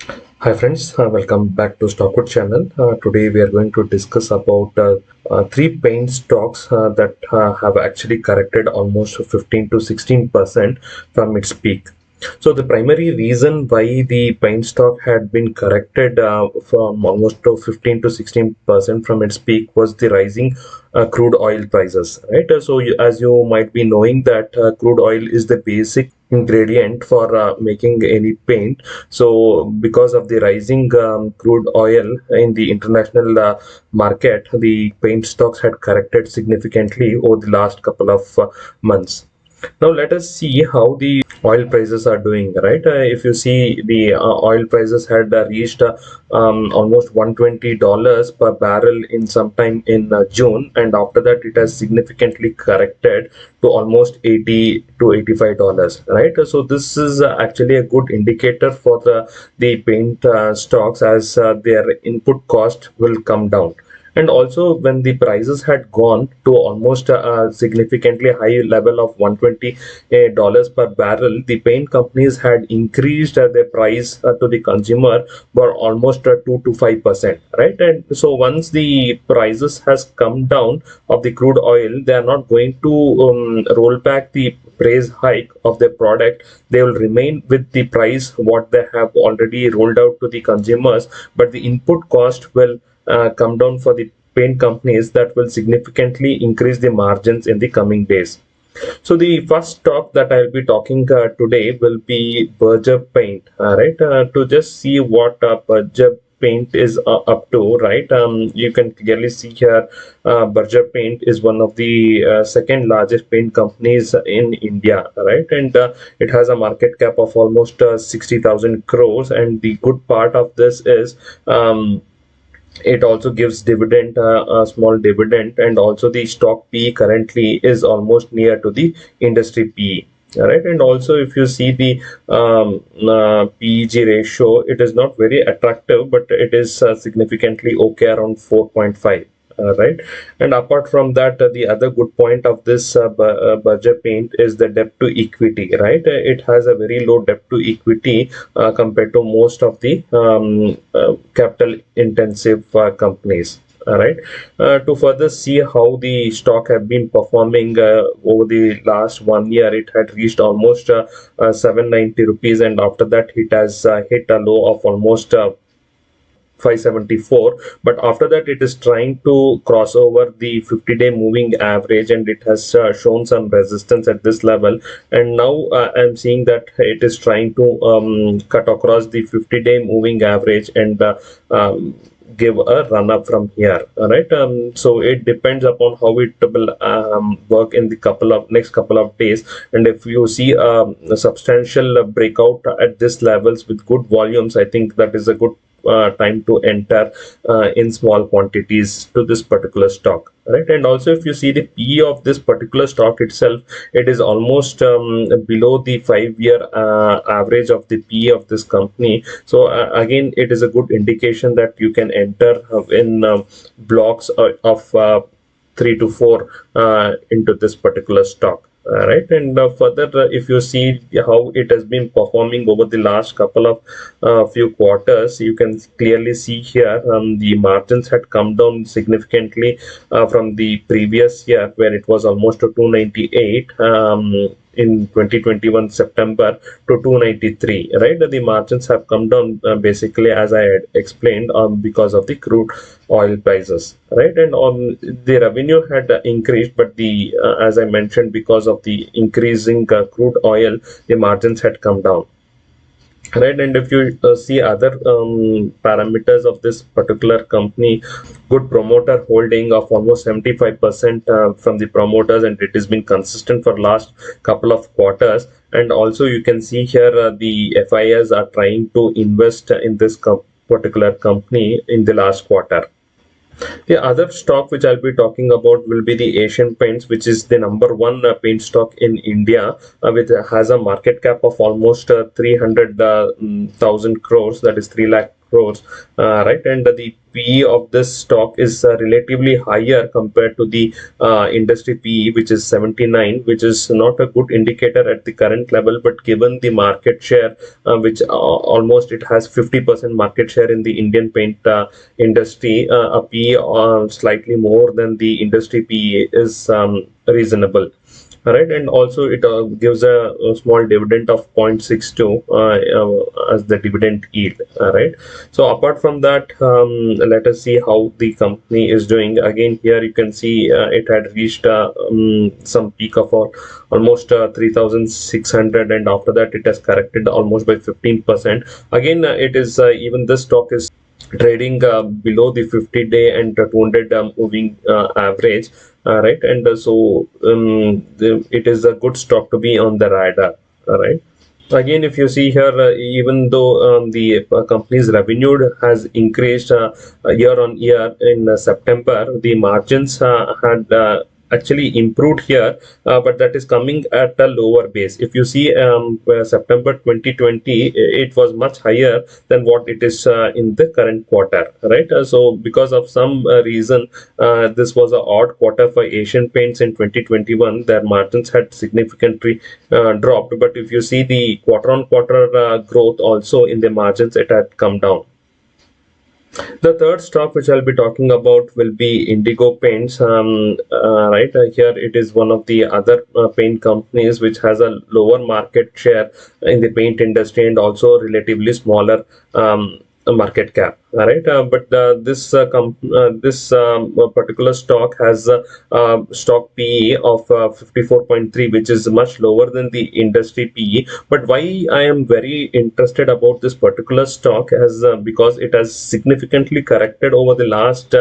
Hi friends, welcome back to Stockwood channel. Today we are going to discuss about three paint stocks that have actually corrected almost 15 to 16% from its peak. So the primary reason why the paint stock had been corrected from almost to 15 to 16% from its peak was the rising crude oil prices, right? As you might be knowing that crude oil is the basic ingredient for making any paint. So because of the rising crude oil in the international market, the paint stocks had corrected significantly over the last couple of months. Now let us see how the oil prices are doing, right? If you see the oil prices had reached almost $120 per barrel in sometime in June, and after that it has significantly corrected to almost 80 to $85, right? So this is actually a good indicator for the paint stocks, as their input cost will come down. And also, when the prices had gone to almost a significantly high level of $120 per barrel, the paint companies had increased their price to the consumer by almost 2 to 5%, right? And so once the prices has come down of the crude oil, they are not going to roll back the price hike of their product. They will remain with the price what they have already rolled out to the consumers, but the input cost will come down for the paint companies. That will significantly increase the margins in the coming days. So the first stock that I'll be talking today will be Berger Paint, right? To just see what Berger Paint is up to, right? You can clearly see here, Berger Paint is one of the second largest paint companies in India, right? And it has a market cap of almost 60,000 crores. And the good part of this is, it also gives dividend, a small dividend, and also the stock P currently is almost near to the industry P. Right, and also if you see the PEG ratio, it is not very attractive, but it is significantly okay, around 4.5. Right, and apart from that, the other good point of this budget paint is the debt to equity. Right, it has a very low debt to equity compared to most of the capital intensive companies. All right. To further see how the stock have been performing over the last 1 year, it had reached almost 790 rupees, and after that it has hit a low of almost 574. But after that it is trying to cross over the 50-day moving average, and it has shown some resistance at this level. And now I'm seeing that it is trying to cut across the 50-day moving average and give a run up from here. All right, so it depends upon how it will work in the next couple of days. And if you see a substantial breakout at this levels with good volumes, I think that is a good time to enter in small quantities to this particular stock, right? And also if you see the PE of this particular stock itself, it is almost below the 5-year average of the PE of this company. So again, it is a good indication that you can enter in blocks of 3 to 4 into this particular stock. Right, and further, if you see how it has been performing over the last couple of few quarters, you can clearly see here, the margins had come down significantly from the previous year, where it was almost to 298 in 2021 September to 293. Right, the margins have come down basically, as I had explained, because of the crude oil prices. Right, and on the revenue had increased, but the as I mentioned, because of the increasing crude oil, the margins had come down. Right, and if you see other parameters of this particular company, good promoter holding of almost 75% from the promoters, and it has been consistent for last couple of quarters. And also you can see here, the FIs are trying to invest in this particular company in the last quarter. The other stock which I'll be talking about will be the Asian Paints, which is the number one paint stock in India, which has a market cap of almost 300,000 crores, that is 3 lakh crores, right? And the PE of this stock is relatively higher compared to the industry PE, which is 79, which is not a good indicator at the current level. But given the market share, which almost it has 50% market share in the Indian paint industry, a PE slightly more than the industry PE is reasonable. Right, and also it gives a small dividend of 0.62 as the dividend yield. Right, so apart from that, let us see how the company is doing. Again, here you can see it had reached some peak of almost 3600, and after that it has corrected almost by 15%. Again, it is even this stock is trading below the 50-day and 200 moving average, right? And it is a good stock to be on the radar, right? Again, if you see here, even though the company's revenue has increased year on year in September, the margins had actually improved here, but that is coming at a lower base. If you see September 2020, it was much higher than what it is in the current quarter, right? So because of some reason, this was an odd quarter for Asian Paints in 2021. Their margins had significantly dropped, but if you see the quarter on quarter growth also in the margins, it had come down. The third stock which I'll be talking about will be Indigo Paints. Right, here it is one of the other paint companies which has a lower market share in the paint industry and also relatively smaller market cap. Right, but this particular stock has a stock PE of 54.3, which is much lower than the industry PE. But why I am very interested about this particular stock as because it has significantly corrected over the last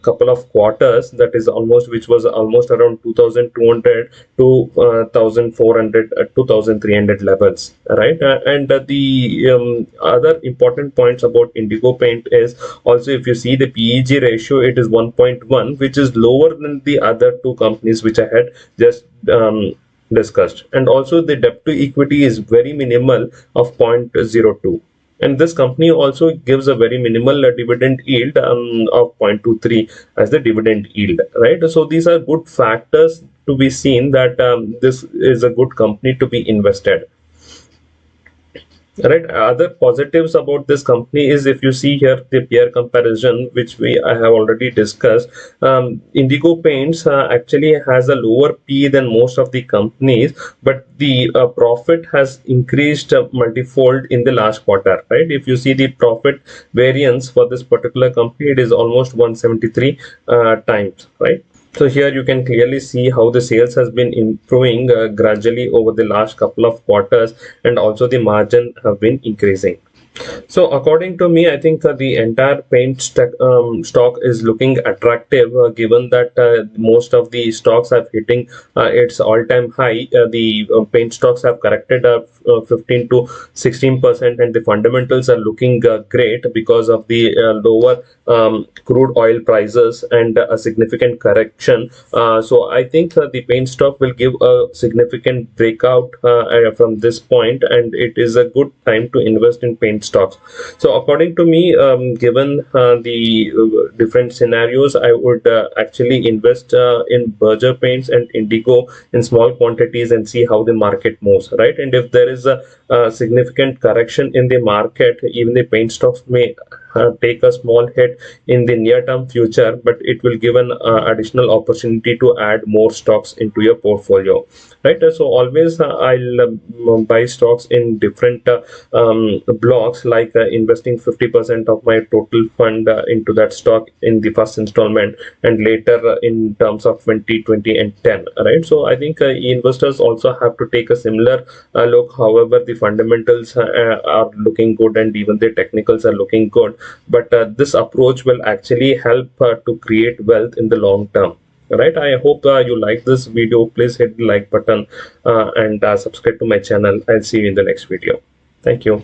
couple of quarters. That is almost, which was almost around 2200 to 1400 2300 levels, right? And the other important points about Indigo Paint is also, if you see the PEG ratio, it is 1.1, which is lower than the other two companies which I had just discussed. And also the debt to equity is very minimal of 0.02. And this company also gives a very minimal dividend yield of 0.23 as the dividend yield, right? So these are good factors to be seen that this is a good company to be invested. Right, other positives about this company is, if you see here the peer comparison which I have already discussed, Indigo Paints actually has a lower P than most of the companies, but the profit has increased multifold in the last quarter. Right, if you see the profit variance for this particular company, it is almost 173 times, right? So here you can clearly see how the sales has been improving gradually over the last couple of quarters, and also the margin have been increasing. So according to me, I think the entire paint stock is looking attractive, given that most of the stocks are hitting its all-time high. The paint stocks have corrected 15 to 16%, and the fundamentals are looking great because of the lower crude oil prices and a significant correction. So I think the paint stock will give a significant breakout from this point, and it is a good time to invest in paint stocks. So according to me, given the different scenarios, I would actually invest in Berger Paints and Indigo in small quantities and see how the market moves, right? And if there is a significant correction in the market, even the paint stocks may take a small hit in the near term future, but it will give an additional opportunity to add more stocks into your portfolio, right? So always I'll buy stocks in different blocks, like investing 50% of my total fund into that stock in the first installment, and later in terms of 20, 20 and 10, right? So I think investors also have to take a similar look. However, the fundamentals are looking good, and even the technicals are looking good, but this approach will actually help to create wealth in the long term. Right, I hope you like this video. Please hit the like button and subscribe to my channel. I'll see you in the next video. Thank you.